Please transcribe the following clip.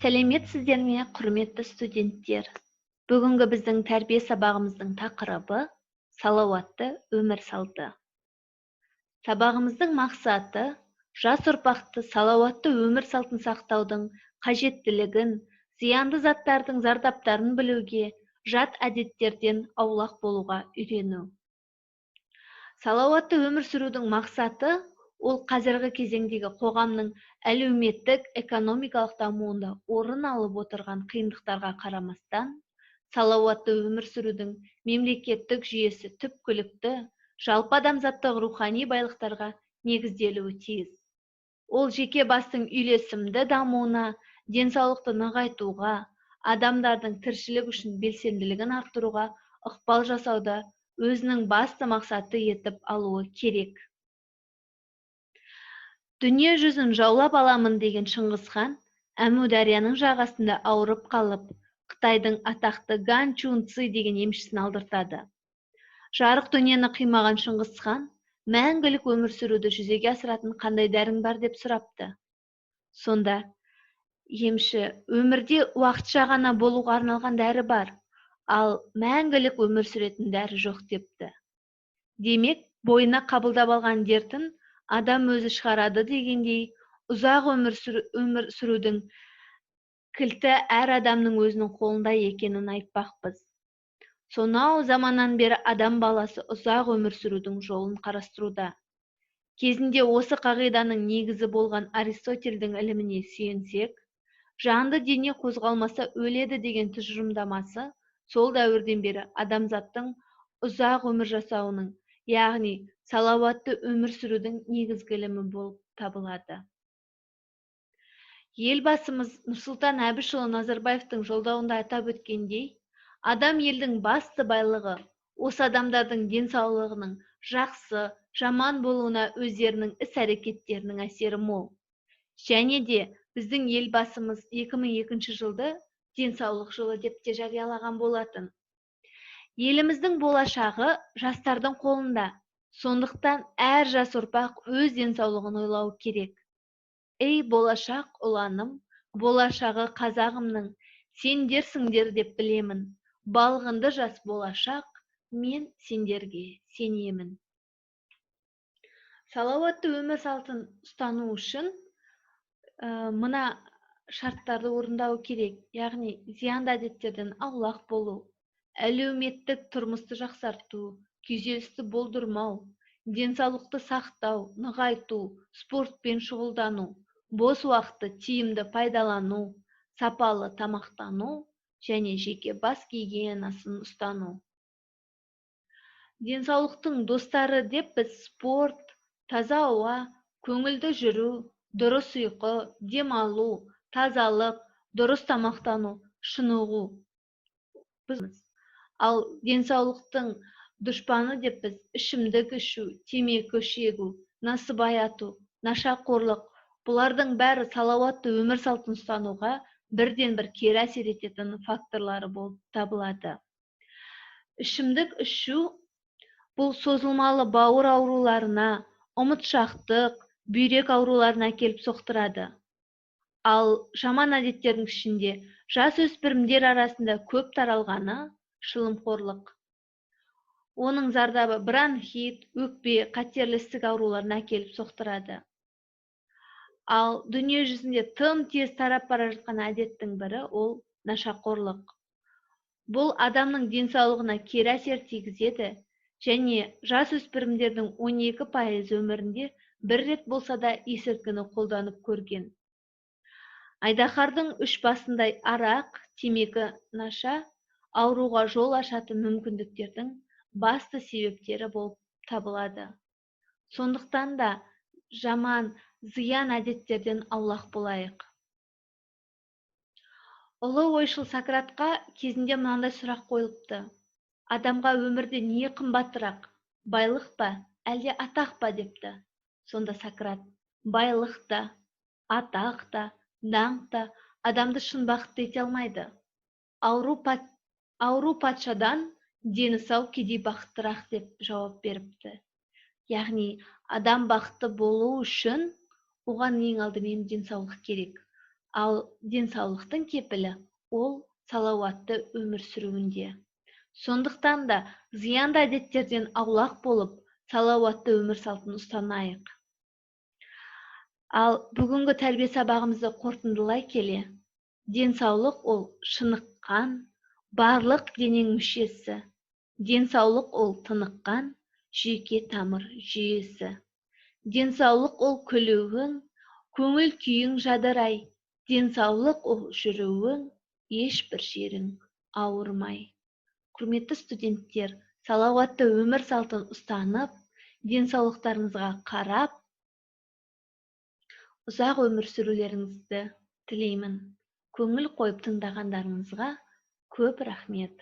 Сәлеметсіздер ме, құрметті студенттер? Бүгінгі біздің тәрбие сабағымыздың тақырыбы салауатты өмір салты. Сабағымыздың мақсаты жас ұрпақты салауатты өмір салтын сақтаудың қажеттілігін, зиянды заттардың зардаптарын білуге, жат әдеттерден аулақ болуға үйрену. Салауатты өмір сүрудің мақсаты ол қазіргі кезеңдегі қоғамның әлеуметтік, экономикалық дамуында орын алып отырған қиындықтарға қарамастан, салауатты өмір сүрудің мемлекеттік жүйесі түпкілікті, жалпы адамзаттық рухани байлықтарға негізделуі тиіс. Ол жеке бастың үйлесімді дамуына, денсаулықты нығайтуға, адамдардың тіршілік үшін белсенділігін арттыруға ықпал жасауда өзінің басты мақсаты етіп алуы керек. Дүние жүзін жаулап аламын деген Шыңғыс хан Әмударияның жағасында ауырып қалып, Қытайдың атақты Ган Чун Ци деген емшісін алдыртады. Жарық дүниені қимаған Шыңғыс хан мәңгілік өмір сүруді жүзеге асыратын қандай дәрің бар деп сұрапты. Сонда емші, өмірде уақытша ғана болуға арналған дәрі бар, ал мәңгілік өмір сүретін дәрі жоқ депті. Демек, бойына қабылдап алған дертін адам өзі шығарады дегендей, ұзақ өмір сүрудің кілті әр адамның өзінің қолында екенін айтпақпыз. Сонау заманнан бері адам баласы ұзақ өмір сүрудің жолын қарастыруда. Кезінде осы қағиданың негізі болған Аристотельдің іліміне сүйенсек, жанды дене қозғалмаса өледі деген тұжырымдамасы сол дәуірден бері адамзаттың ұзақ өмір жасауының, яғни салауатты өмір сүрудің негізгі ілімі болып табылады. Елбасымыз Нұрсұлтан Әбішұлы Назарбаевтың жолдауында атап өткендей, адам елдің басты байлығы, осы адамдардың денсаулығының жақсы, жаман болуына өздерінің іс-әрекеттерінің әсері мол. Және де біздің елбасымыз 2002 жылды денсаулық жылы деп те жариялаған болатын. Еліміздің болашағы жастардың қолында. Сондықтан әр жас ұрпақ өз денсаулығын ойлауы керек. Ей болашақ ұланым, болашағы қазағымның, сендерсіңдер деп білемін. Балғынды жас болашақ, мен сендерге сенемін. Салауатты өмір салтын ұстану үшін мына шарттарды орындау керек, яғни зиянды әдеттерден аулақ болу, әлеуметтік тұрмысты жақсарту, күйзелісті болдырмау, денсаулықты сақтау, нығайту, спортпен шұғылдану, бос уақытты тиімді пайдалану, сапалы тамақтану және жеке бас гигиенасын ұстану. Денсаулықтың достары деп біз спорт, таза ауа, көңілді жүру, дұрыс ұйқы, демалу, тазалық, дұрыс тамақтану, шынығу. Ал денсаулықтың дұшпаны деп біз ішімдік ішу, темекі шегу, насыбай ату, нашақорлық, бұлардың бәрі салауатты өмір салтын ұстануға бірден бір кері әсер ететін факторлары болып табылады. Ішімдік ішу бұл созылмалы бауыр ауруларына, ұмытшақтық, бүйрек ауруларына келіп соқтырады. Ал жаман әдеттердің ішінде жасөспірімдер арасында көп таралғаны шылымқорлық. Оның зардабы бронхит, өкпе, қатерлі ісік ауруларына келіп соқтырады. Ал дүние жүзінде тым тез тарап бара жатқан әдеттің бірі ол нашақорлық. Бұл адамның денсаулығына кері әсер тигізеді және жасөспірімдердің 12% өмірінде бір рет болса да есірткіні қолданып көрген. Айдаһардың 3 басындай арақ, темекі, наша ауруға жол ашатын мүмкіндіктердің басты себептері болып табылады. Сондықтан да жаман, зиян әдеттерден аулақ болайық. Ұлы ойшыл Сократқа кезінде мынандай сұрақ қойылыпты: адамға өмірде не қымбатырақ, байлық па, әлде атақ па депті. Сонда Сократ: байлық та, атақ та, даңқ та адамды шын бақытты ете алмайды. Ауру патшадан, дені сау кедей бақыттырақ деп жауап беріпті. Яғни адам бақытты болу үшін оған ең алдымен денсаулық керек. Ал денсаулықтың кепілі ол салауатты өмір сүруінде. Сондықтан да зиянды әдеттерден аулақ болып, салауатты өмір салтын ұстанайық. Ал бүгінгі тәрбие сабағымызды қорытындылай келе, денсаулық ол шыныққан, барлық денең мүшесі. Денсаулық ол тыныққан, жүйке тамыр жүйесі. Денсаулық ол күлуің, көңіл күйің жадырай. Денсаулық ол жүруің, ешбір жерің ауырмай. Құрметті студенттер, салауатты өмір салтын ұстанып, денсаулықтарыңызға қарап, ұзақ өмір сүрулеріңізді тілеймін. Көңіл қойып тыңдағандарыңызға көп рахмет.